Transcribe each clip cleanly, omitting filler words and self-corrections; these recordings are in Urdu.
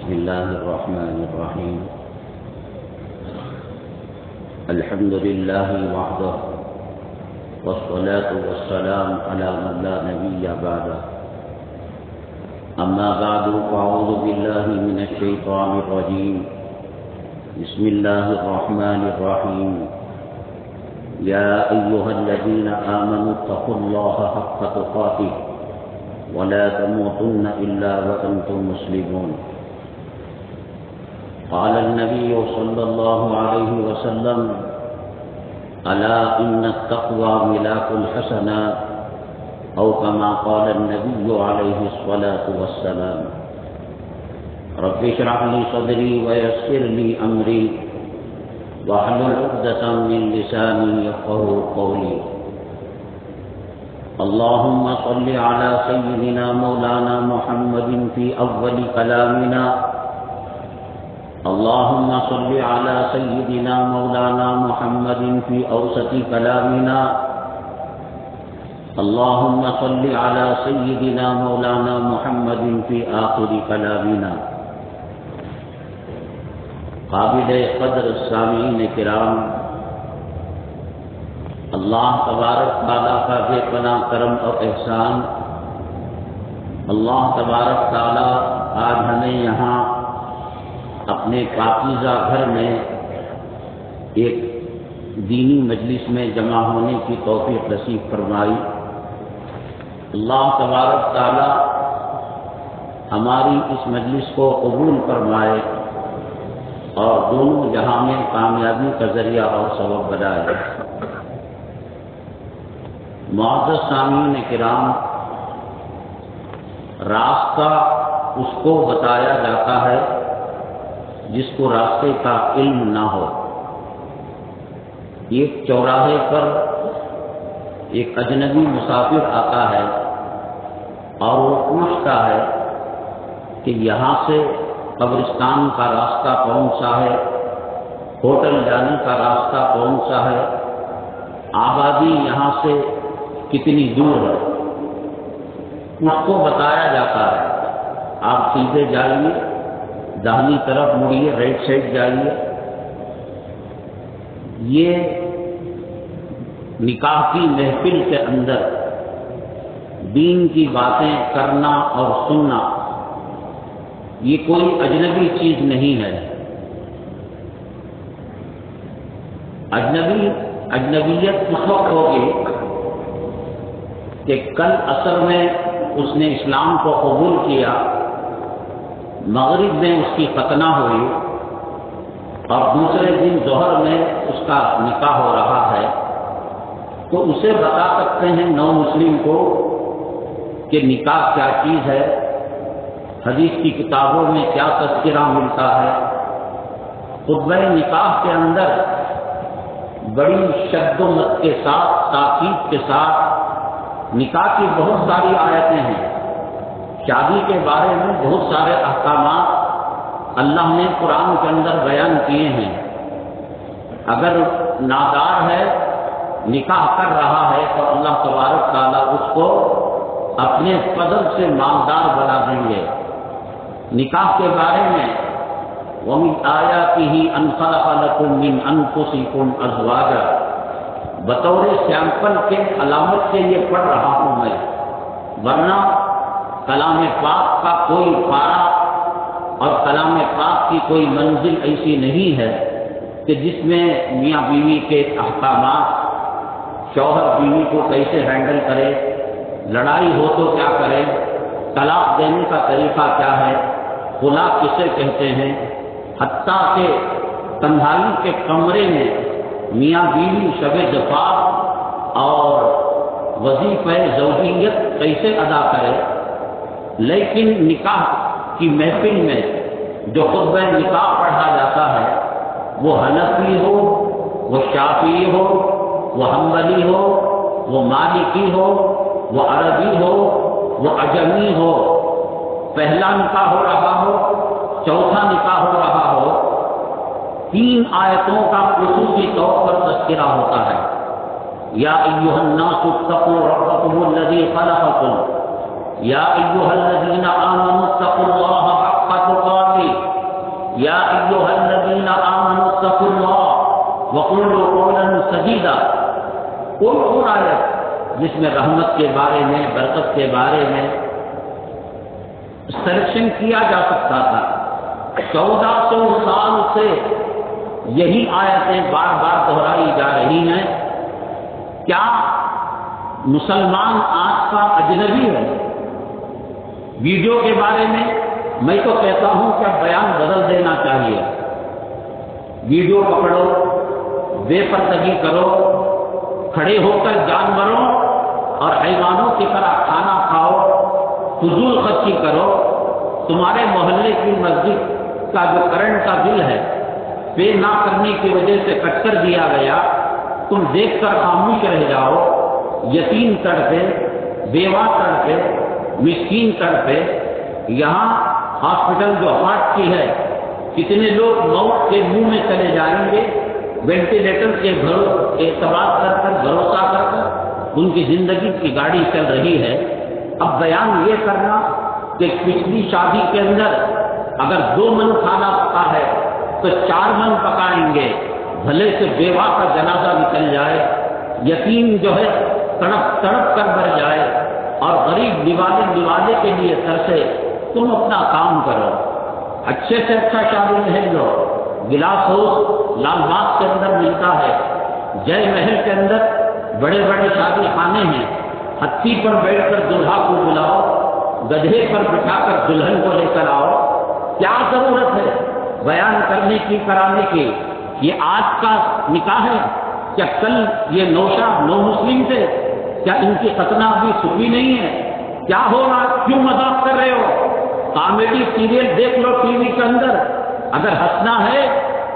بسم الله الرحمن الرحيم. الحمد لله وحده والصلاة والسلام على من لا نبي بعده. أما بعد فأعوذ بالله من الشيطان الرجيم. بسم الله الرحمن الرحيم. يا أيها الذين آمنوا اتقوا الله حق تقاته ولا تموتن إلا وأنتم مسلمون. قال النبي صلى الله عليه وسلم: ألا إن التقوى ملاك الحسنات، أو كما قال النبي عليه الصلاة والسلام. رب اشرح لي صدري ويسر لي أمري واحلل عقدة من لساني يفقهوا قولي. اللهم صل على سيدنا مولانا محمد في أول كلامنا. اللهم صل على سيدنا مولانا محمد في أوسط كلامنا. اللهم صل على سيدنا مولانا محمد في آخر كلامنا. قابل قدر سامعین کرام، اللہ تبارک تعالیٰ کا بے پناہ کرم اور احسان. اللہ تبارک تعالیٰ آج ہمیں یہاں اپنے پاکیزہ گھر میں ایک دینی مجلس میں جمع ہونے کی توفیق نصیب فرمائی. اللہ تبارک تعالیٰ ہماری اس مجلس کو قبول فرمائے اور دونوں جہاں میں کامیابی کا ذریعہ اور سبب بنائے. معزز سامعین کرام، راستہ اس کو بتایا جاتا ہے جس کو راستے کا علم نہ ہو. ایک چوراہے پر ایک اجنبی مسافر آتا ہے اور وہ پوچھتا ہے کہ یہاں سے قبرستان کا راستہ کون سا ہے، ہوٹل جانے کا راستہ کون سا ہے، آبادی یہاں سے کتنی دور ہے. اس کو بتایا جاتا ہے آپ سیدھے جائیے، داہنی طرف مڑیے، رائٹ سائڈ جائیے. یہ نکاح کی محفل کے اندر دین کی باتیں کرنا اور سننا یہ کوئی اجنبی چیز نہیں ہے. اجنبیت اس وقت ہوگی کہ کل عصر میں اس نے اسلام کو قبول کیا، مغرب میں اس کی ختنہ ہوئی اور دوسرے دن ظہر میں اس کا نکاح ہو رہا ہے، تو اسے بتا سکتے ہیں نو مسلم کو کہ نکاح کیا چیز ہے، حدیث کی کتابوں میں کیا تذکرہ ملتا ہے. خطبہ نکاح کے اندر بڑی شد و مت کے ساتھ، تاکید کے ساتھ نکاح کی بہت ساری آیتیں ہیں. شادی کے بارے میں بہت سارے احکامات اللہ نے قرآن کے اندر بیان کیے ہیں. اگر نادار ہے، نکاح کر رہا ہے، تو اللہ تبارک تعالیٰ اس کو اپنے فضل سے مالدار بنا دیں گے. نکاح کے بارے میں وَمِنْ آيَاتِهِ أَنْ خَلَقَ لَكُم مِّنْ أَنفُسِكُمْ أَزْوَاجًا، بطور سیمپل کے علامت سے یہ پڑھ رہا ہوں میں، ورنہ کلام پاک کا کوئی پارہ اور کلام پاک کی کوئی منزل ایسی نہیں ہے کہ جس میں میاں بیوی کے احکامات، شوہر بیوی کو کیسے ہینڈل کرے، لڑائی ہو تو کیا کرے، طلاق دینے کا طریقہ کیا ہے، خلا کسے کہتے ہیں، حتیٰ کہ تنہائی کے کمرے میں میاں بیوی شب زفاف اور وظیفہ زوجیت کیسے ادا کرے. لیکن نکاح کی محفل میں جو خطبہ نکاح پڑھا جاتا ہے وہ حنفی ہو، وہ شافعی ہو، وہ حنبلی ہو، وہ مالکی ہو، وہ عربی ہو، وہ عجمی ہو، پہلا نکاح ہو رہا ہو، چوتھا نکاح ہو رہا ہو، 3 آیتوں کا خصوصی طور پر تذکرہ ہوتا ہے. یا ایھا الناس اتقوا ربکم الذی خلقکم یا ایھا الذین آمنوا اتقوا اللہ حق تقاته یا ایھا الذین آمنوا اتقوا اللہ وقولوا قولا سدیدا، کوئی اور آیت جس میں رحمت کے بارے میں، برکت کے بارے میں سلیکشن کیا جا سکتا تھا۔ 1400 سال سے یہی آیتیں بار بار دہرائی جا رہی ہیں۔ کیا مسلمان آج کا اجنبی ہے؟ ویڈیو کے بارے میں تو کہتا ہوں کہ بیان بدل دینا چاہیے۔ ویڈیو پکڑو، بے پردگی کرو، کھڑے ہو کر جانوروں اور حیوانوں کی طرح کھانا کھاؤ، فضول خرچی کرو، تمہارے محلے کی مسجد کا جو کرنٹ کا بل ہے پے نہ کرنے کی وجہ سے کٹ کر دیا گیا، تم دیکھ کر خاموش رہ جاؤ۔ یتیم تڑپے، بیوہ تڑپے، مسکین تڑپے۔ یہاں ہاسپٹل جو ہارٹ کی ہے، کتنے لوگ موت کے منہ میں چلے جائیں گے، وینٹیلیٹر کے اعتبار کر بھروسہ کر ان کی زندگی کی گاڑی چل رہی ہے۔ اب بیان یہ کرنا کہ پچھلی شادی کے اندر اگر 2 من کھانا پکا ہے تو 4 من پکائیں گے، بھلے سے بیوہ کا جنازہ نکل جائے، یتیم جو ہے تڑپ تڑپ کر مر جائے، اور غریب دیوانے کے لیے ترسے، تم اپنا کام کرو۔ اچھے سے اچھا شادی محل لو، گلاس ہاؤس لال باغ کے اندر ملتا ہے، جے محل کے اندر بڑے بڑے شادی خانے ہیں، ہتھی پر بیٹھ کر دلہا کو بلاؤ، گدھے پر بٹھا کر دلہن کو لے کر آؤ۔ کیا ضرورت ہے بیان کرنے کی، کرانے کی؟ یہ آج کا نکاح ہے؟ کیا کل یہ نوشا نو مسلم تھے؟ کیا ان کی ختنہ ابھی چھپی نہیں ہے؟ کیا ہو رہا؟ کیوں مذاق کر رہے ہو؟ کامیڈی سیریل دیکھ لو ٹی وی کے اندر، اگر ہنسنا ہے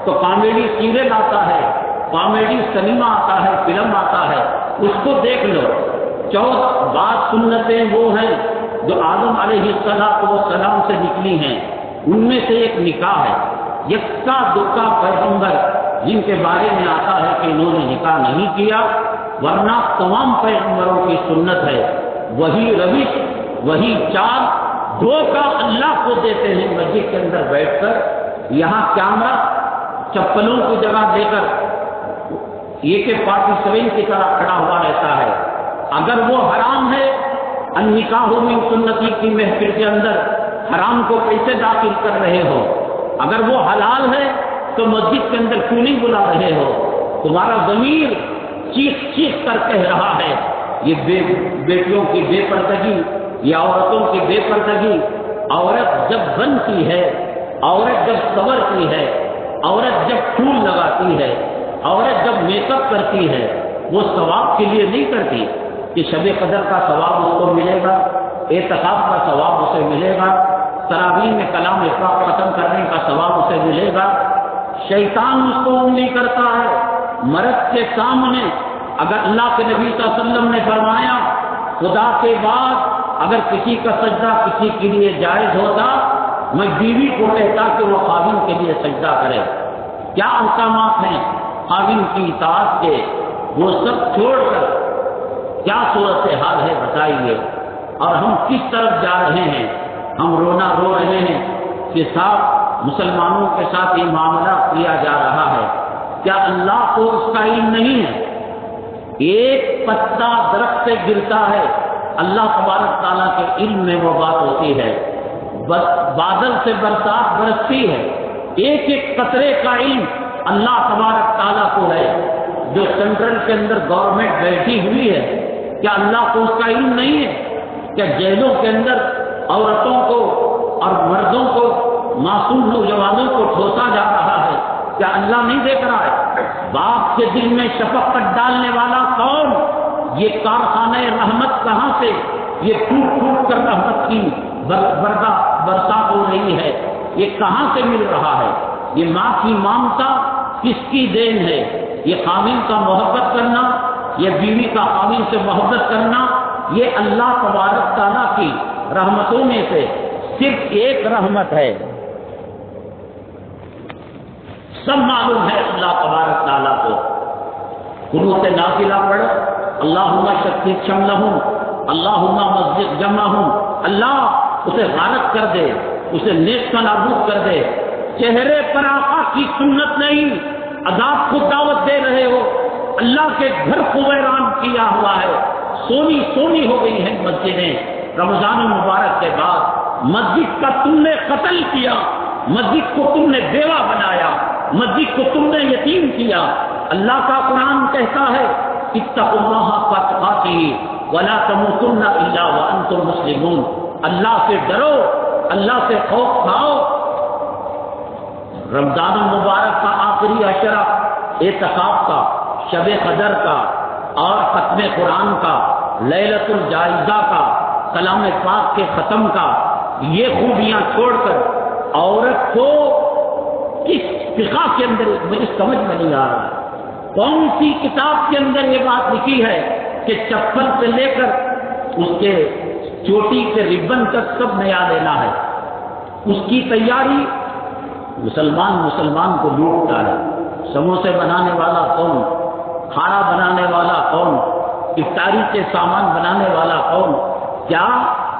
تو کامیڈی سیریل آتا ہے، کامیڈی سنیما آتا ہے، فلم آتا ہے، اس کو دیکھ لو۔ 14 بعض سنتیں وہ ہیں جو آدم علیہ السلام سے نکلی ہیں، ان میں سے ایک نکاح ہے۔ یکا دکا پیغمبر جن کے بارے میں آتا ہے کہ انہوں نے نکاح نہیں کیا، ورنہ تمام پیغمبروں کی سنت ہے وہی روش، وہی چال۔ دھوکہ اللہ کو دیتے ہیں مسجد کے اندر بیٹھ کر، یہاں کیمرہ چپلوں کی جگہ دے کر AK-47 کی طرح کھڑا ہوا رہتا ہے۔ اگر وہ حرام ہے، النکاح من سنتی کی محفل کے اندر حرام کو کیسے داخل کر رہے ہو؟ اگر وہ حلال ہے تو مسجد کے اندر کیوں نہیں بلا رہے ہو؟ تمہارا ضمیر چیخ چیخ کر کہہ رہا ہے یہ بیٹیوں کی بے پردگی، یہ عورتوں کی بے پردگی۔ عورت جب بنتی ہے، عورت جب سنورتی ہے، عورت جب پھول لگاتی ہے، عورت جب میک اپ کرتی ہے، وہ ثواب کے لیے نہیں کرتی کہ شب قدر کا ثواب اس کو ملے گا، اعتکاف کا ثواب اسے ملے گا، تراویح میں کلام پاک ختم کرنے کا ثواب اسے ملے گا۔ شیطان اس کو انگلی کرتا ہے۔ مرد کے سامنے اگر اللہ کے نبی صلی اللہ علیہ وسلم نے فرمایا خدا کے بعد اگر کسی کا سجدہ کسی کے لیے جائز ہوتا، میں بیوی کو کہتا کہ وہ خاوند کے لیے سجدہ کرے۔ کیا احکامات ہیں خاوند کی اطاعت کے؟ وہ سب چھوڑ کر کیا صورتحال ہے بتائیے، اور ہم کس طرف جا رہے ہیں؟ ہم رونا رو رہے ہیں کہ صاحب مسلمانوں کے ساتھ یہ معاملہ کیا جا رہا ہے۔ کیا اللہ کو اس کا علم نہیں ہے؟ ایک پتا درخت سے گرتا ہے، اللہ تبارک تعالیٰ کے علم میں وہ بات ہوتی ہے۔ بادل سے برسات برستی ہے، ایک ایک قطرے کا علم اللہ تبارک تعالیٰ کو ہے۔ جو سینٹرل کے اندر گورنمنٹ بیٹھی ہوئی ہے، کیا اللہ کو اس کا علم نہیں ہے؟ کیا جیلوں کے اندر عورتوں کو اور مردوں کو، معصوم نوجوانوں کو ٹھوسا جا رہا ہے؟ کیا اللہ نہیں دیکھ رہا ہے؟ باپ کے دل میں شفقت ڈالنے والا کون؟ یہ کارخانہ رحمت کہاں سے یہ ٹوٹ ٹوٹ کر رحمت کی برسات ہو رہی ہے؟ یہ کہاں سے مل رہا ہے؟ یہ ماں کی ممتا کس کی دین ہے؟ یہ خاوند کا محبت کرنا، یہ بیوی کا خاوند سے محبت کرنا، یہ اللہ تبارک تعالیٰ کی رحمتوں میں سے صرف ایک رحمت ہے۔ سب معلوم ہے اللہ تبارک تعالیٰ کو۔ قنوت نافلہ پڑھ، اللہم شتت شملہم، اللہم مزق جمعہم، اللہ اسے غارت کر دے، اسے نیست نابود کر دے۔ چہرے پر آقا کی سنت نہیں، عذاب کو دعوت دے رہے ہو، اللہ کے گھر کو ویران کیا ہوا ہے، سونی سونی ہو گئی ہیں مسجدیں رمضان المبارک کے بعد، مسجد کا تم نے قتل کیا، مسجد کو تم نے بیوہ بنایا، مسجد کو تم نے یتیم کیا۔ اللہ کا قرآن کہتا ہے اتقوا اللہ حق تقاته ولا تموتن الا وانتم مسلمون، اللہ سے ڈرو، اللہ سے خوف کھاؤ۔ رمضان المبارک کا آخری عشرہ اعتکاف کا، شب قدر کا اور ختم قرآن کا، لیلۃ الجائزہ کا، کلام پاک کے ختم کا، یہ خوبیاں چھوڑ کر عورت کو کس فقہ کے اندر مجھے سمجھ میں نہیں آ رہا، کون سی کتاب کے اندر یہ بات لکھی ہے کہ چپل سے لے کر اس کے چوٹی کے ربن تک سب نیا لینا ہے؟ اس کی تیاری مسلمان کو لوٹتا ہے۔ سموسے بنانے والا کون، کھانا بنانے والا کون، افطاری کے سامان بنانے والا کون؟ کیا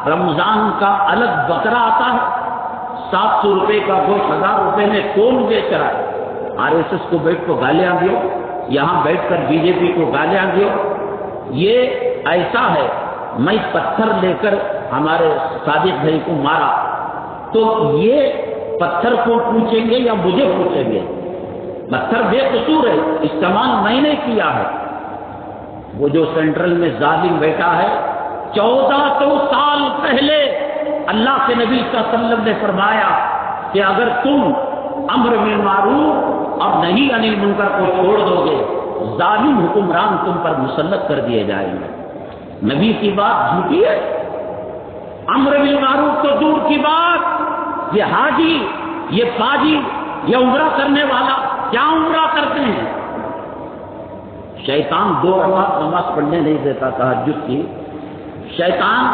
رمضان کا الگ بکرا آتا ہے؟ 700 روپے کا گوشت 1000 روپے میں کون بیچ رہا ہے؟ RSS کو بیٹھ کو گالیاں دیو، یہاں بیٹھ کر BJP کو گالیاں دیو۔ یہ ایسا ہے، میں پتھر لے کر ہمارے صادق بھائی کو مارا تو یہ پتھر کو پوچھیں گے یا مجھے پوچھیں گے؟ پتھر بے قصور ہے، استعمال میں نے کیا ہے۔ وہ جو سینٹرل میں ظالم بیٹا ہے، 1400 سال پہلے اللہ کے نبی صلی اللہ علیہ وسلم نے فرمایا کہ اگر تم امر بالمعروف اور نہی عن المنکر کو چھوڑ دو گے، ظالم حکمران تم پر مسلط کر دیے جائیں گے۔ نبی کی بات جھوٹی ہے؟ امر بالمعروف تو دور کی بات، یہ حاجی، یہ فاجی، یہ عمرہ کرنے والا کیا عمرہ کرتے ہیں؟ شیطان 2 رکعت نماز پڑھنے نہیں دیتا تہجد کی، شیطان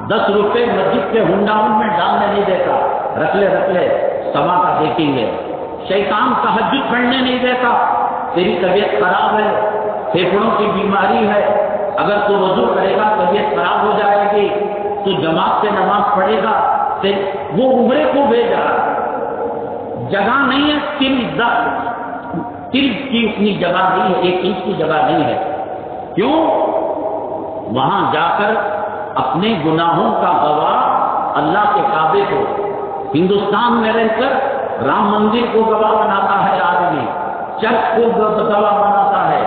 10 روپے مسجد کے ہنڈاؤن میں ڈالنے نہیں دیتا، رکھ لے سما کا دیکھیں گے۔ شیطان تہجد پڑھنے نہیں دیتا، تیری طبیعت خراب ہے، پھیپھڑوں کی بیماری ہے، اگر تو وضو کرے گا طبیعت خراب ہو جائے گی، تو جماعت سے نماز پڑھے گا، وہ عمرے کو بھیج رہا ہے۔ جگہ نہیں ہے، تل کی اتنی جگہ نہیں ہے، 1 انچ کی جگہ نہیں ہے۔ کیوں؟ وہاں جا کر اپنے گناہوں کا گواہ اللہ کے کعبے کو، ہندوستان میں رہ کر رام مندر کو گواہ بناتا ہے آدمی، چرچ کو گواہ بناتا ہے،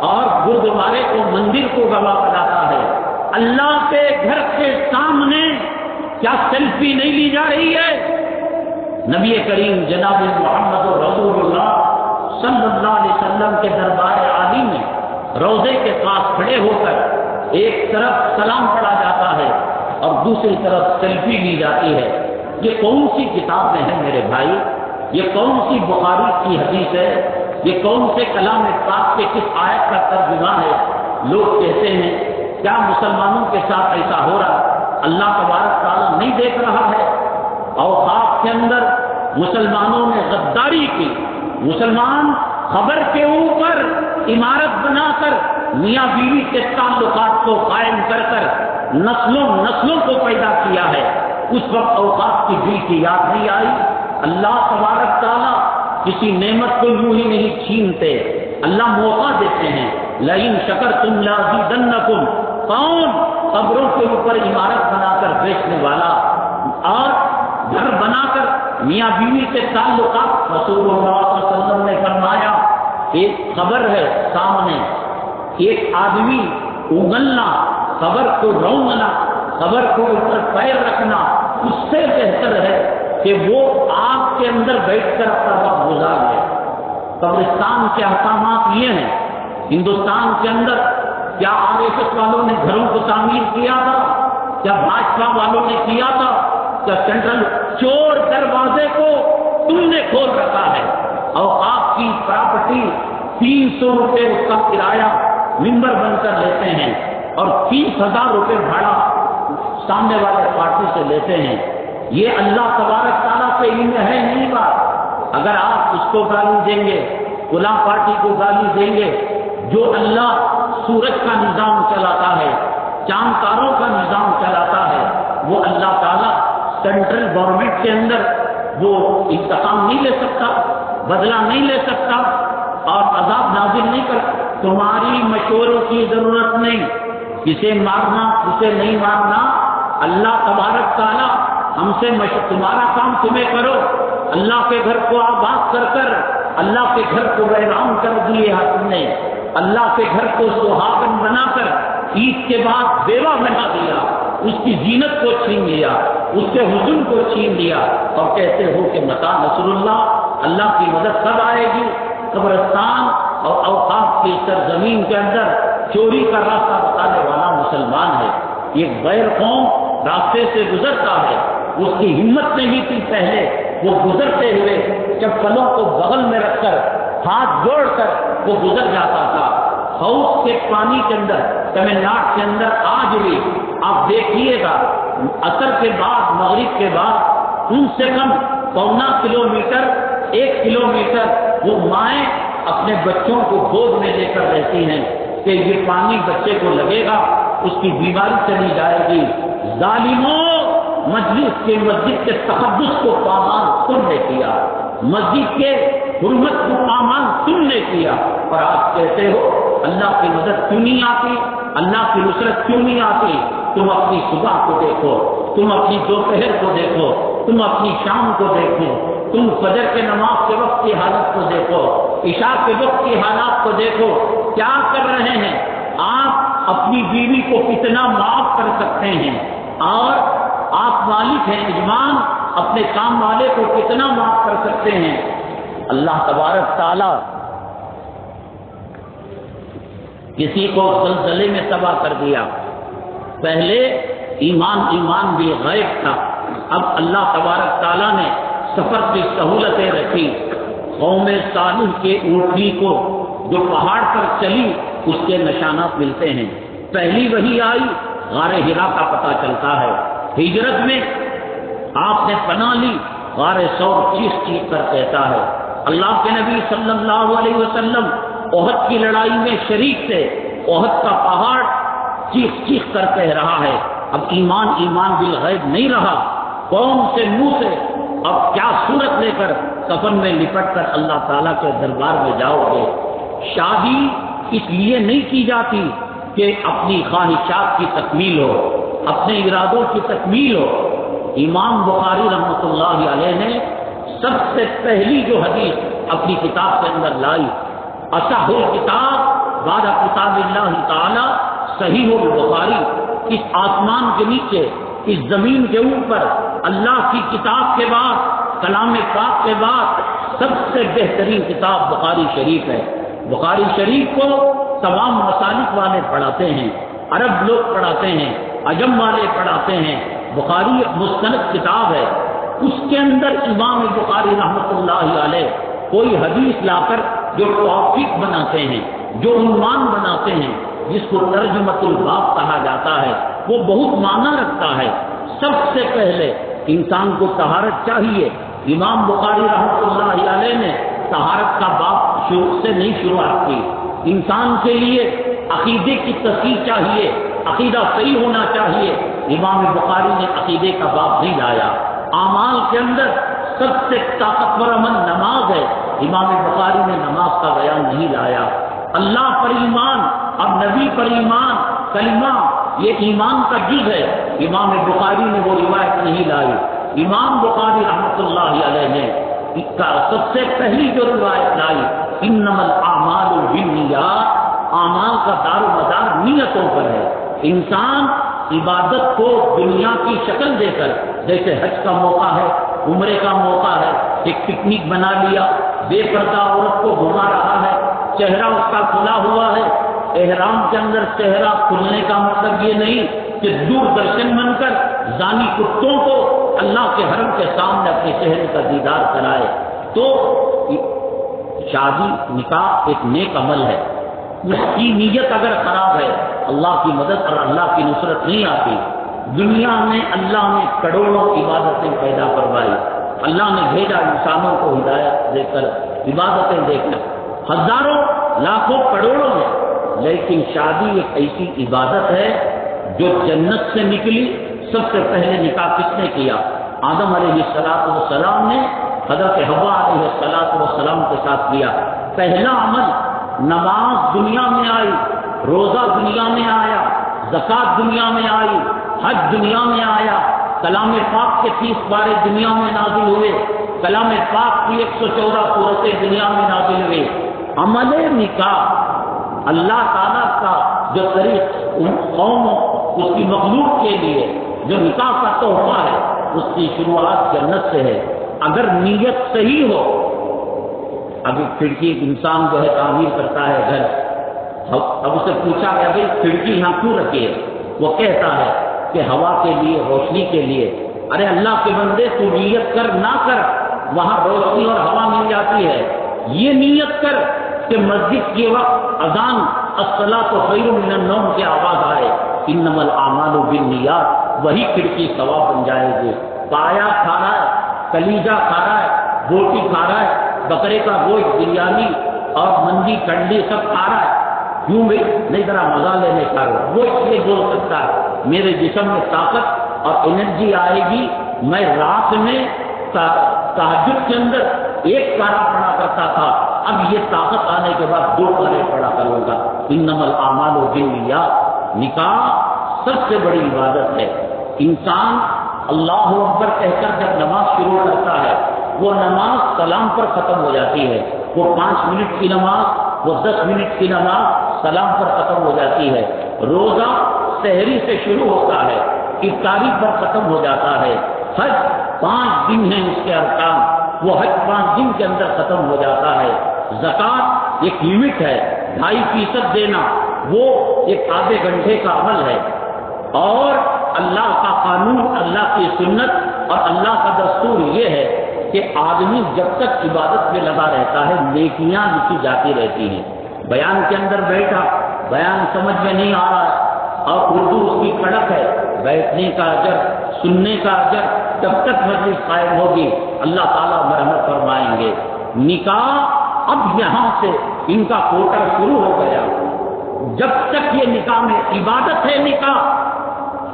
اور گردوارے کو، مندر کو گواہ بناتا ہے۔ اللہ کے گھر کے سامنے کیا سیلفی نہیں لی جا رہی ہے؟ نبی کریم جناب محمد رسول اللہ صلی اللہ علیہ وسلم کے دربار عالی میں روضے کے پاس کھڑے ہو کر ایک طرف سلام پڑھا جاتا ہے اور دوسری طرف سیلفی لی جاتی ہے۔ یہ کون سی کتاب میں ہے میرے بھائی؟ یہ کون سی بخاری کی حدیث ہے؟ یہ کون سے کلام پاک کے کس آیت کا ترجمہ ہے؟ لوگ کہتے ہیں کیا مسلمانوں کے ساتھ ایسا ہو رہا؟ اللہ تبارک تعالیٰ نہیں دیکھ رہا ہے؟ اوقاف کے اندر مسلمانوں نے غداری کی، مسلمان خبر کے اوپر عمارت بنا کر میاں بیوی کے تعلقات کو قائم کر نسلوں کو پیدا کیا ہے۔ اس وقت اوقاف کی دل کی یاد نہیں آئی؟ اللہ تبارک تعالیٰ کسی نعمت کو یوں ہی نہیں چھینتے، اللہ موقع دیتے ہیں۔ لئن شکرتم لازیدنکم، کون؟ قبروں کے اوپر عمارت بنا کر بیچنے والا اور گھر بنا کر میاں بیوی کے تعلقات۔ رسول اللہ صلی اللہ علیہ وسلم نے فرمایا ایک قبر ہے سامنے، ایک آدمی اگلنا، قبر کو رونگنا، قبر کو اوپر پیر رکھنا اس سے بہتر ہے کہ وہ آگ کے اندر بیٹھ کر اپنا وقت گزار لے۔ قبرستان کے احکامات یہ ہیں۔ ہندوستان کے اندر کیا RSS والوں نے گھروں کو تعمیر کیا تھا؟ کیا بھاجپا والوں نے کیا تھا؟ کیا سینٹرل چور دروازے کو تم نے کھول رکھا ہے؟ اوقاف کی پراپرٹی 300 روپے اس کا کرایہ ممبر بن کر لیتے ہیں اور 30,000 روپے بھاڑا سامنے والے پارٹی سے لیتے ہیں۔ یہ اللہ تبارک تعالیٰ سے علم ہے نہیں بات؟ اگر آپ اس کو گالی دیں گے، فلاں پارٹی کو گالی دیں گے، جو اللہ سورج کا نظام چلاتا ہے، چاند تاروں کا نظام چلاتا ہے، وہ اللہ تعالیٰ سینٹرل گورنمنٹ کے اندر وہ انتقام نہیں لے سکتا، بدلہ نہیں لے سکتا اور عذاب نازل نہیں کر. تمہاری مشوروں کی ضرورت نہیں، کسے مارنا کسے نہیں مارنا اللہ تبارک تعالیٰ ہم سے تمہارا کام تمہیں کرو. اللہ کے گھر کو آباد کر اللہ کے گھر کو ویران کر دیے ہم نے، اللہ کے گھر کو سہاگن بنا کر عید کے بعد بیوہ بنا دیا، اس کی زینت کو چھین لیا، اس کے حسن کو چھین لیا اور کہتے ہو کہ متا نصر اللہ کی مدد کب آئے گی. قبرستان اور اوقاف کی سرزمین کے اندر چوری کا راستہ بتانے والا مسلمان ہے. ایک غیر قوم راستے سے گزرتا ہے، اس کی ہمت نہیں تھی پہلے، وہ گزرتے ہوئے چپلوں کو بغل میں رکھ کر ہاتھ جوڑ کر وہ گزر جاتا تھا. حوض کے پانی کے اندر تمل ناڈو کے اندر آج بھی آپ دیکھیے گا عصر کے بعد مغرب کے بعد ان سے کم 0.25 کلومیٹر 1 کلومیٹر وہ مائیں اپنے بچوں کو گود میں لے کر رہتی ہیں کہ یہ پانی بچے کو لگے گا اس کی بیماری چلی جائے گی. ظالموں، مسجد کے تقدس کو پامال تم نے کیا، مسجد کے حرمت کو پامال تم نے کیا اور آپ کہتے ہو اللہ کی مدد کیوں نہیں آتی، اللہ کی نصرت کیوں نہیں آتی. تم اپنی صبح کو دیکھو، تم اپنی دوپہر کو دیکھو، تم اپنی شام کو دیکھو، تم فجر کے نماز کے وقت کی حالت کو دیکھو، عشاء کے وقت کی حالات کو دیکھو، کیا کر رہے ہیں. آپ اپنی بیوی کو کتنا معاف کر سکتے ہیں اور آپ مالک ہیں یجمان، اپنے کام والے کو کتنا معاف کر سکتے ہیں. اللہ تبارک تعالی کسی کو زلزلے میں تباہ کر دیا. پہلے ایمان بالغیب تھا، اب اللہ تبارک تعالیٰ نے سفر کی سہولتیں رکھی. قوم صالح کے اونٹنی کو جو پہاڑ پر چلی اس کے نشانات ملتے ہیں. پہلی وحی آئی غار ہرا کا پتہ چلتا ہے. ہجرت میں آپ نے پناہ لی، غار ثور چیخ کر کہتا ہے. اللہ کے نبی صلی اللہ علیہ وسلم احد کی لڑائی میں شریک تھے، احد کا پہاڑ چیخ کر کہہ رہا ہے. اب ایمان بالغیب نہیں رہا. قوم سے منہ سے اب کیا صورت لے کر کفن میں لپٹ کر اللہ تعالیٰ کے دربار میں جاؤ گے. شادی اس لیے نہیں کی جاتی کہ اپنی خواہشات کی تکمیل ہو، اپنے ارادوں کی تکمیل ہو. امام بخاری رحمۃ اللہ علیہ نے سب سے پہلی جو حدیث اپنی کتاب کے اندر لائی، اصح الکتاب بعد کتاب اللہ تعالی صحیح البخاری. اس آسمان کے نیچے، اس زمین کے اوپر اللہ کی کتاب کے بعد، کلام پاک کے بعد سب سے بہترین کتاب بخاری شریف ہے. بخاری شریف کو تمام مسالک والے پڑھاتے ہیں، عرب لوگ پڑھاتے ہیں، عجم والے پڑھاتے ہیں. بخاری مستند کتاب ہے. اس کے اندر امام بخاری رحمۃ اللہ علیہ کوئی حدیث لا کر جو ٹاپک بناتے ہیں، جو عنوان بناتے ہیں، جس کو ترجمۃ الباب کہا جاتا ہے، وہ بہت معنی رکھتا ہے. سب سے پہلے انسان کو طہارت چاہیے. امام بخاری رحمۃ اللہ علیہ نے طہارت کا باب شروع سے نہیں شروعات کی. انسان کے لیے عقیدے کی تصحیح چاہیے، عقیدہ صحیح ہونا چاہیے. امام بخاری نے عقیدے کا باب نہیں لایا. اعمال کے اندر سب سے طاقتور عمل نماز ہے، امام بخاری نے نماز کا بیان نہیں لایا. اللہ پر ایمان اور نبی پر ایمان، کلمہ یہ ایمان کا جز ہے. امام بخاری نے وہ روایت نہیں لائی. امام بخاری رحمۃ اللہ علیہ نے سب سے پہلی جو روایت لائی، انما الاعمال بالنیات، اعمال کا دار و مدار نیتوں پر ہے. انسان عبادت کو دنیا کی شکل دے کر، جیسے حج کا موقع ہے، عمرے کا موقع ہے، ایک پکنک بنا لیا، بے پردہ عورت کو گھما رہا ہے، چہرہ اس کا کھلا ہوا ہے. احرام کے اندر چہرہ کھلنے کا مطلب یہ نہیں کہ دور درشن بن کر زانی کتوں کو اللہ کے حرم کے سامنے اپنے چہرے کا دیدار کرائے. تو شادی نکاح ایک نیک عمل ہے. اس کی نیت اگر خراب ہے، اللہ کی مدد اور اللہ کی نصرت نہیں آتی. دنیا میں اللہ نے کروڑوں عبادتیں پیدا کروائی. اللہ نے بھیجا انسانوں کو ہدایت دے کر، عبادتیں دے کر، ہزاروں لاکھوں کروڑوں میں. لیکن شادی ایک ایسی عبادت ہے جو جنت سے نکلی. سب سے پہلے نکاح کس نے کیا؟ آدم علیہ السلام نے حضرت حوا علیہ السلام کے ساتھ کیا۔ پہلا عمل نماز دنیا میں آئی، روزہ دنیا میں آیا، زکوٰۃ دنیا میں آئی، حج دنیا میں آیا، کلام پاک کے 30 پارے دنیا میں نازل ہوئے، کلام پاک کی 114 سورتیں دنیا میں نازل ہوئے۔ عمل نکاح اللہ تعالیٰ کا جو طریق قوم اس کی مخلوق کے لیے جو نکاح کا تحفہ ہے، اس کی شروعات جنت سے ہے۔ اگر نیت صحیح ہو، ابھی کھڑکی انسان جو ہے تعمیر کرتا ہے گھر، اب اسے پوچھا کہ بھائی کھڑکی یہاں کیوں رکھی ہے؟ وہ کہتا ہے کہ ہوا کے لیے، روشنی کے لیے۔ ارے اللہ کے بندے، تو نیت کر نہ کر، وہاں روشنی اور ہوا مل جاتی ہے۔ یہ نیت کر کہ مسجد کے وقت اذان الصلاۃ خیر من النوم کی آواز آئے، انما الاعمال بالنیات، وہی کھڑکی ثواب بن جائے گی۔ پایا کھا رہا ہے، کلیجہ کھا رہا ہے، بوٹی کھا رہا ہے، بکرے کا گوشت، بریانی اور مندی کنڈی سب کھا رہا ہے، کیوں بھائی نہیں ذرا مزہ لینے کا؟ وہ اس لیے بول سکتا ہے میرے جسم میں طاقت اور انرجی آئے گی، میں رات میں تہجد کے اندر ایک پارہ پڑھا کرتا تھا، اب یہ طاقت آنے کے بعد 2 پارے پڑھا کروں گا۔ انما الاعمال بالنیات، نکاح سب سے بڑی عبادت ہے۔ انسان اللہ اکبر کہہ کر جب نماز شروع کرتا ہے، وہ نماز سلام پر ختم ہو جاتی ہے۔ وہ 5 منٹ کی نماز، وہ 10 منٹ کی نماز سلام پر ختم ہو جاتی ہے۔ روزہ سحری سے شروع ہوتا ہے، افطاری پر ختم ہو جاتا ہے۔ حج 5 دن ہیں اس کے ارکان، وہ حج 5 دن کے اندر ختم ہو جاتا ہے۔ زکوٰۃ ایک لمٹ ہے، 2.5% دینا، وہ ایک آدھے گھنٹے کا عمل ہے۔ اور اللہ کا قانون، اللہ کی سنت اور اللہ کا دستور یہ ہے کہ آدمی جب تک عبادت میں لگا رہتا ہے نیکیاں لکھی جاتی رہتی ہیں۔ بیان کے اندر بیٹھا، بیان سمجھ میں نہیں آ رہا ہے اور اردو اس کی کڑک ہے، بیٹھنے کا اجر، سننے کا اجر، جب تک مجلس قائم ہوگی اللہ تعالیٰ مرحمت فرمائیں گے۔ نکاح اب یہاں سے ان کا کوٹا شروع ہو گیا۔ جب تک یہ نکاح میں عبادت ہے،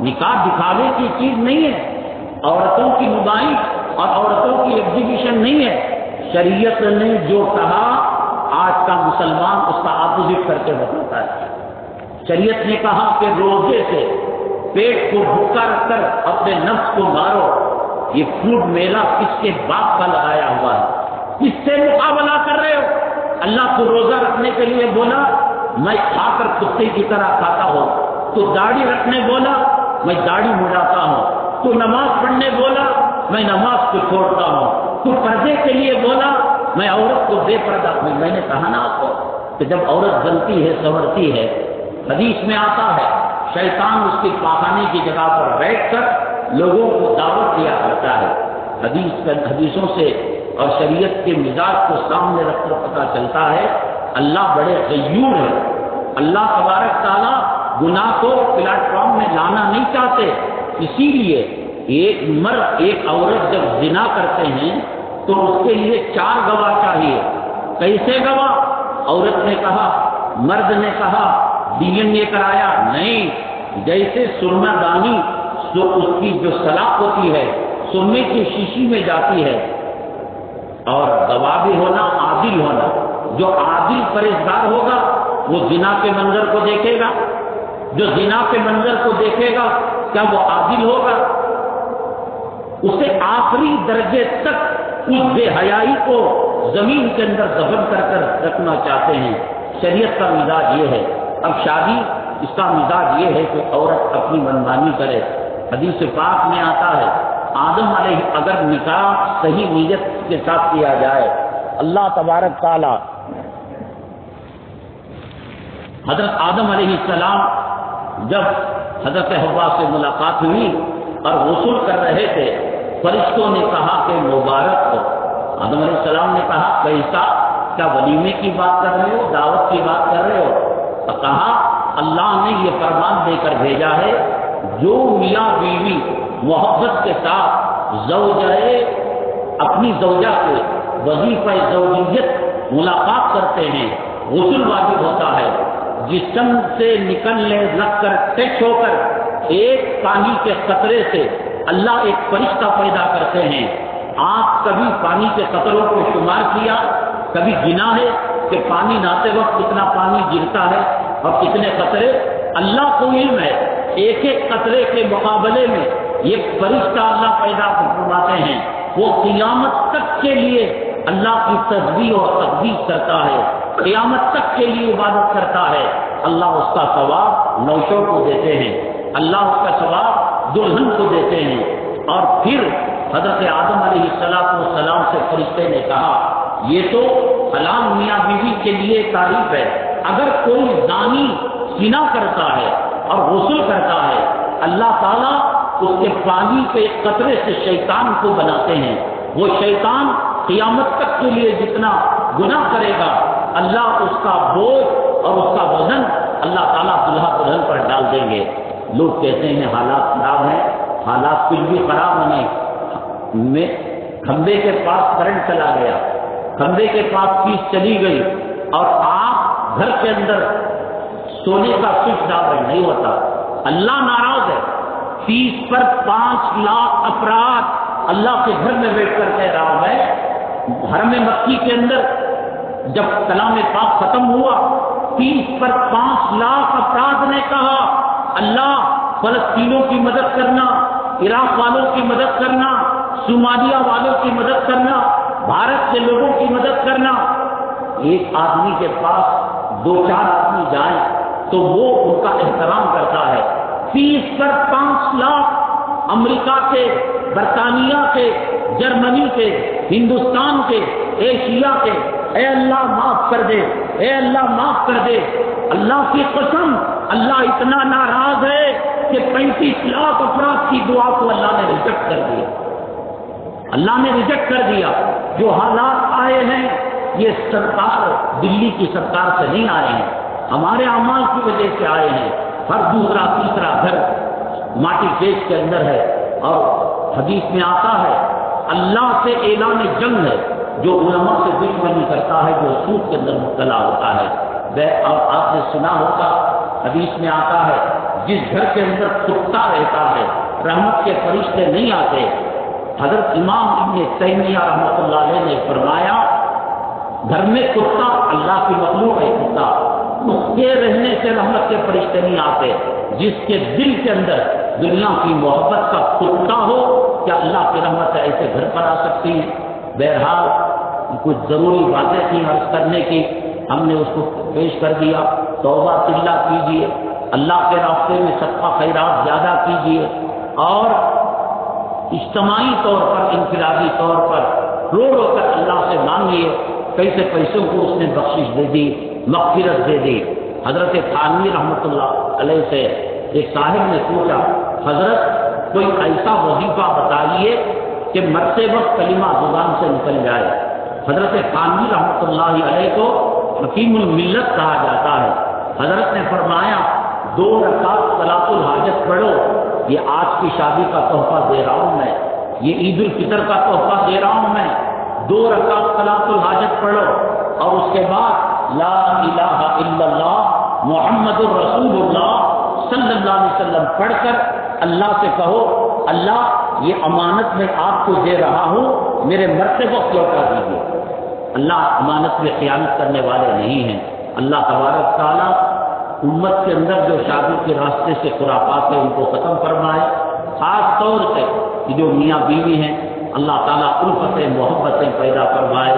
نکاح دکھاوے کی چیز نہیں ہے، عورتوں کی نمائش اور عورتوں کی ایگزیبیشن نہیں ہے۔ شریعت نے جو کہا آج کا مسلمان اس کا اپوزٹ کر کے بتاتا ہے۔ شریعت نے کہا کہ روزے سے پیٹ کو بھوکا رکھ کر اپنے نفس کو مارو۔ یہ فوڈ میلہ کس کے باپ کا لگایا ہوا ہے؟ کس سے مقابلہ کر رہے ہو؟ اللہ کو روزہ رکھنے کے لیے بولا، میں کھا کر کتے کی طرح کھاتا ہوں۔ تو داڑھی رکھنے بولا، میں داڑھی مڑاتا ہوں۔ تو نماز پڑھنے بولا، میں نماز کو چھوڑتا ہوں۔ تو پردے کے لیے بولا، میں عورت کو بے پردہ ہوں۔ میں نے کہا نا آپ کو کہ جب عورت جلتی ہے، سنورتی ہے، حدیث میں آتا ہے شیطان اس کی پاخانے کی جگہ پر بیٹھ کر لوگوں کو دعوت دیا کرتا ہے۔ حدیثوں سے اور شریعت کے مزاج کو سامنے رکھ کر پتہ چلتا ہے اللہ بڑے غیور ہے۔ اللہ تبارک تعالیٰ گناہ کو پلیٹ فارم میں لانا نہیں چاہتے، اسی لیے ایک مرد ایک عورت جب زنا کرتے ہیں تو اس کے لیے 4 گواہ چاہیے۔ کیسے گواہ؟ عورت نے کہا، مرد نے کہا، DNA کرایا نہیں، جیسے سرما دانی اس کی جو سلاخ ہوتی ہے سرمے کی شیشی میں جاتی ہے، اور گواہ بھی ہونا، عادل ہونا۔ جو عادل پرہیزگار ہوگا وہ زنا کے منظر کو دیکھے گا، جو زنا کے منظر کو دیکھے گا کیا وہ عادل ہوگا؟ اسے آخری درجے تک اس بے حیائی کو زمین کے اندر دفن کر کر رکھنا چاہتے ہیں۔ شریعت کا مزاج یہ ہے۔ اب شادی اس کا مزاج یہ ہے کہ عورت اپنی منمانی کرے۔ حدیث پاک میں آتا ہے آدم علیہ اگر نکاح صحیح نیت کے ساتھ کیا جائے، اللہ تبارک تعالی حضرت آدم علیہ السلام جب حضرت حوا سے ملاقات ہوئی اور غسل کر رہے تھے، فرشتوں نے کہا کہ مبارک ہو۔ آدم علیہ السلام نے کہا کیسا؟ کیا ولیمے کی بات کر رہے ہو، دعوت کی بات کر رہے ہو؟ اور کہا اللہ نے یہ فرمان دے کر بھیجا ہے جو میاں بیوی محبت کے ساتھ زوجہ اپنی زوجہ کے وظیفہ زوجیت ملاقات کرتے ہیں، غسل واجب ہوتا ہے۔ جسم سے نکلنے لگ کر ٹچ ہو کر ایک پانی کے قطرے سے اللہ ایک فرشتہ پیدا کرتے ہیں. آپ کبھی پانی کے قطروں کو شمار کیا؟ کبھی گنا ہے کہ پانی نہاتے وقت کتنا پانی گرتا ہے اور کتنے قطرے؟ اللہ کو علم ہے. ایک ایک قطرے کے مقابلے میں یہ فرشتہ اللہ پیدا فرماتے ہیں. وہ قیامت تک کے لیے اللہ کی تسبیح اور تقدیس کرتا ہے، قیامت تک کے لیے عبادت کرتا ہے. اللہ اس کا ثواب نوشوں کو دیتے ہیں، اللہ اس کا ثواب دلہن کو دیتے ہیں. اور پھر حضرت آدم علیہ السلام سے فرشتے نے کہا یہ تو حلال میاں بیوی کے لیے تعریف ہے، اگر کوئی زانی زنا کرتا ہے اور غسل کرتا ہے اللہ تعالیٰ اس کے پانی کے قطرے سے شیطان کو بناتے ہیں. وہ شیطان قیامت تک کے لیے جتنا گناہ کرے گا اللہ اس کا بوجھ اور اس کا وزن اللہ تعالیٰ دلہا دلہن پر ڈال دیں گے. لوگ کہتے ہیں حالات خراب ہیں، حالات کچھ بھی خراب نہیں. میں کھمبے کے پاس کرنٹ چلا گیا، کھمبے کے پاس فیس چلی گئی اور آپ گھر کے اندر سونے کا سوئچ ڈال رہے نہیں ہوتا. اللہ ناراض ہے. فیس پر 5 لاکھ افراد اللہ کے گھر میں بیٹھ کر کہہ رہا ہے. حرم مکی کے اندر جب کلام پاک ختم ہوا فیس پر 5 لاکھ افراد نے کہا اللہ فلسطینوں کی مدد کرنا، عراق والوں کی مدد کرنا، صومالیہ والوں کی مدد کرنا، بھارت کے لوگوں کی مدد کرنا. ایک آدمی کے پاس 2-4 آدمی جائیں تو وہ ان کا احترام کرتا ہے. فیس پر 5 لاکھ امریکہ کے، برطانیہ کے، جرمنی کے، ہندوستان کے، ایشیا کے. اے اللہ معاف کر دے، اے اللہ معاف کر دے. اللہ کی قسم اللہ اتنا ناراض ہے کہ 35 لاکھ افراد کی دعا کو اللہ نے ریجیکٹ کر دیا. اللہ نے ریجیکٹ کر دیا. جو حالات آئے ہیں یہ سرکار، دلی کی سرکار سے نہیں آئے ہیں، ہمارے اعمال کی وجہ سے آئے ہیں. ہر دوسرا تیسرا گھر ماٹی کیس کے اندر ہے. اور حدیث میں آتا ہے اللہ سے اعلان جنگ ہے جو علماء سے دشمنی کرتا ہے، جو سود کے اندر مبتلا ہوتا ہے. اور آپ نے سنا ہوگا حدیث میں آتا ہے جس گھر کے اندر کتا رہتا ہے رحمت کے فرشتے نہیں آتے. حضرت امام ابن تیمیہ رحمۃ اللہ علیہ نے فرمایا گھر میں کتا اللہ کی مخلوق ہے، کتا اس کے رہنے سے رحمت کے فرشتے نہیں آتے. جس کے دل کے اندر دنیا کی محبت کا کتا ہو کیا اللہ کی رحمت ایسے گھر پر آ سکتی ہے؟ بہرحال کچھ ضروری باتیں تھیں عرض کرنے کی، ہم نے اس کو پیش کر دیا. توبہ تلہ کیجیے، اللہ کے راستے میں صدقہ خیرات زیادہ کیجیے اور اجتماعی طور پر، انفرادی طور پر رو رو کر اللہ سے مانگیے. کیسے پیسوں کو اس نے بخشش دے دی، مغفرت دے دی. حضرت تھانوی رحمۃ اللہ علیہ سے ایک صاحب نے پوچھا حضرت کوئی ایسا وظیفہ بتائیے کہ مرتے وقت کلمہ زبان سے نکل جائے. حضرت تھانوی رحمۃ اللہ علیہ کو حکیم الملت کہا جاتا ہے. حضرت نے فرمایا 2 رکعت صلاۃ الحاجت پڑھو. یہ آج کی شادی کا تحفہ دے رہا ہوں میں، یہ عید الفطر کا تحفہ دے رہا ہوں میں. 2 رکعت صلاۃ الحاجت پڑھو اور اس کے بعد لا الہ الا اللہ محمد الرسول اللہ صلی اللہ علیہ وسلم پڑھ کر اللہ سے کہو اللہ یہ امانت میں آپ کو دے رہا ہوں، میرے مرتے وقت لوٹا دیجیے. اللہ امانت میں خیانت کرنے والے نہیں ہیں. اللہ تبارک تعالیٰ امت کے اندر جو شادی کے راستے سے خرافات ہیں ان کو ختم فرمائے. خاص طور سے جو میاں بیوی ہیں اللہ تعالیٰ الفتیں محبتیں پیدا فرمائے.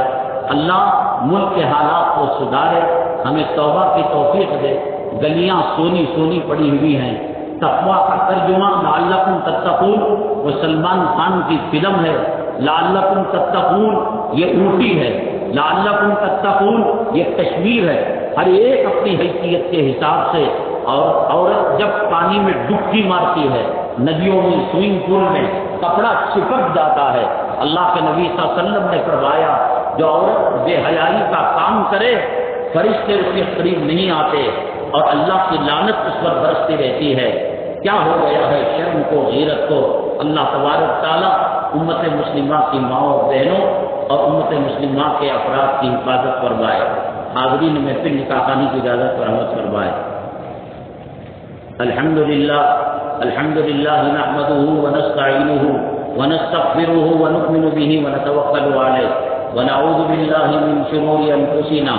اللہ ملک کے حالات کو سدھارے، ہمیں توبہ کی توفیق دے. گلیاں سونی سونی پڑی ہوئی ہیں. تقویٰ کا ترجمہ لعلکم تتقون وہ سلمان خان کی فلم ہے. لعلکم تتقون یہ اونٹی ہے، لعلکم تتقون یہ کشمیر ہے. ہر ایک اپنی حیثیت کے حساب سے. اور عورت جب پانی میں ڈبکی مارتی ہے، ندیوں میں، سوئمنگ پول میں، کپڑا چپک جاتا ہے. اللہ کے نبی صلی اللہ علیہ وسلم نے فرمایا جو عورت بے حیائی کا کام کرے فرشتے اس کے قریب نہیں آتے اور اللہ کی لعنت اس پر برستی رہتی ہے. کیا ہو گیا ہے شرم کو، غیرت کو. اللہ تبارک تعالیٰ امت مسلمہ کی ماؤں اور بہنوں اور امت مسلمہ کے افراد کی حفاظت فرمائے. حاضرین محفل نکاح خوانی کی اجازت پر رحمت فرمائے. الحمدللہ الحمد لله نحمده ونستعينه ونستغفره ونؤمن به ونتوكل عليه ونعوذ بالله من شرور أنفسنا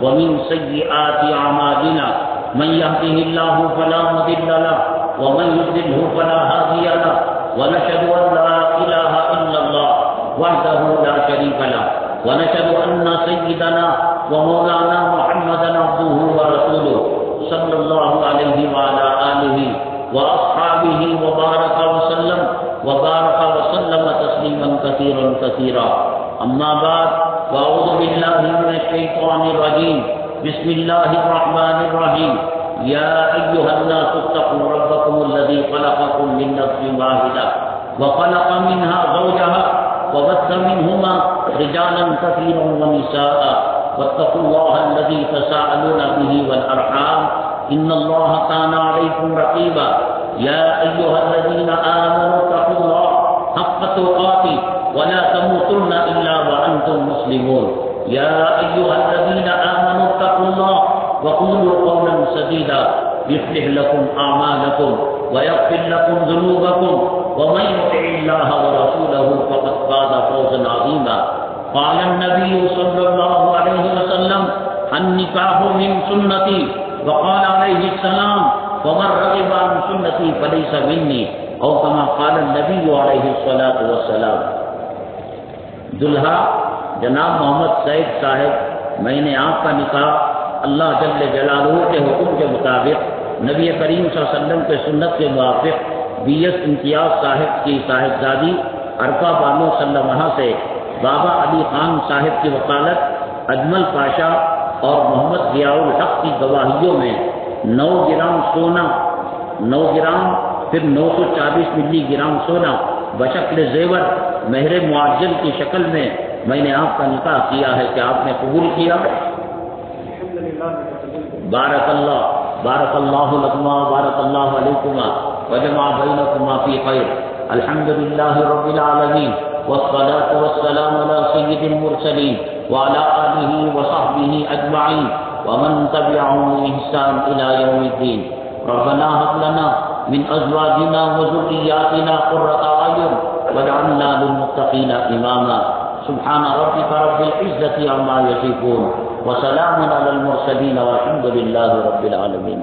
ومن سيئات أعمالنا من يهده الله فلا مضل له ومن يضلله فلا هادي له ونشهد أن لا إله إلا الله وحده لا شريك له ونشهد أن سيدنا ومولانا محمدا عبده ورسوله صلى الله عليه وعلى آله وأصحابه وبارك وسلم تسليما كثيرا كثيرا. أما بعد فأعوذ بالله من الشيطان الرجيم. بسم الله الرحمن الرحيم. يا أيها الناس اتقوا ربكم الذي خلقكم من نفس واحدة وخلق منها زوجها وبث منهما رجالا كثيرا ونساء واتقوا الله الذي تساءلون به والأرحام إن الله كان عليكم رقيبا. يا أيها الذين آمنوا اتقوا الله حق تقاته ولا تموتن إلا وأنتم مسلمون. يا أيها الذين آمنوا اتقوا الله وقولوا قولا سديدا يصلح لكم أعمالكم ويغفر لكم ذنوبكم ومن يطع الله ورسوله فقد فاز فوزا عظيما. قال النبي صلى الله عليه وسلم النكاح من سنتي وقال عليه السلام ومن رغب عن سنتي فليس مني او كما قال النبي عليه الصلاة والسلام. دلہا جناب محمد سعید صاحب، میں نے آپ کا نکاح اللہ جل جلالہ کے حکم کے مطابق نبی کریم صلی اللہ علیہ وسلم کے سنت کے موافق BS امتیاز صاحب کی صاحبزادی عرفہ بانو سلمہ سے بابا علی خان صاحب کی وکالت اجمل پاشا اور محمد ضیاء الحق کی گواہیوں میں 9 گرام سونا، 9 گرام پھر 940 ملی گرام سونا بشکل زیور مہر معجل کی شکل میں میں نے آپ کا نکاح کیا ہے کہ آپ نے قبول کیا؟ بارک اللہ لکما بارک اللہ علیکما وجمع بینکما فی خیر. الحمد للہ رب العالمین والصلاة والسلام على سید المرسلین وعلى آلہ وصحبہ اجمعین ومن تبعهم بإحسان إلى يوم الدين. ربنا هب لنا من أزواجنا وذرياتنا قرة أعين واجعلنا للمتقين إماما. سبحان ربك رب العزة عما يصفون وسلام على المرسلين والحمد لله رب العالمين.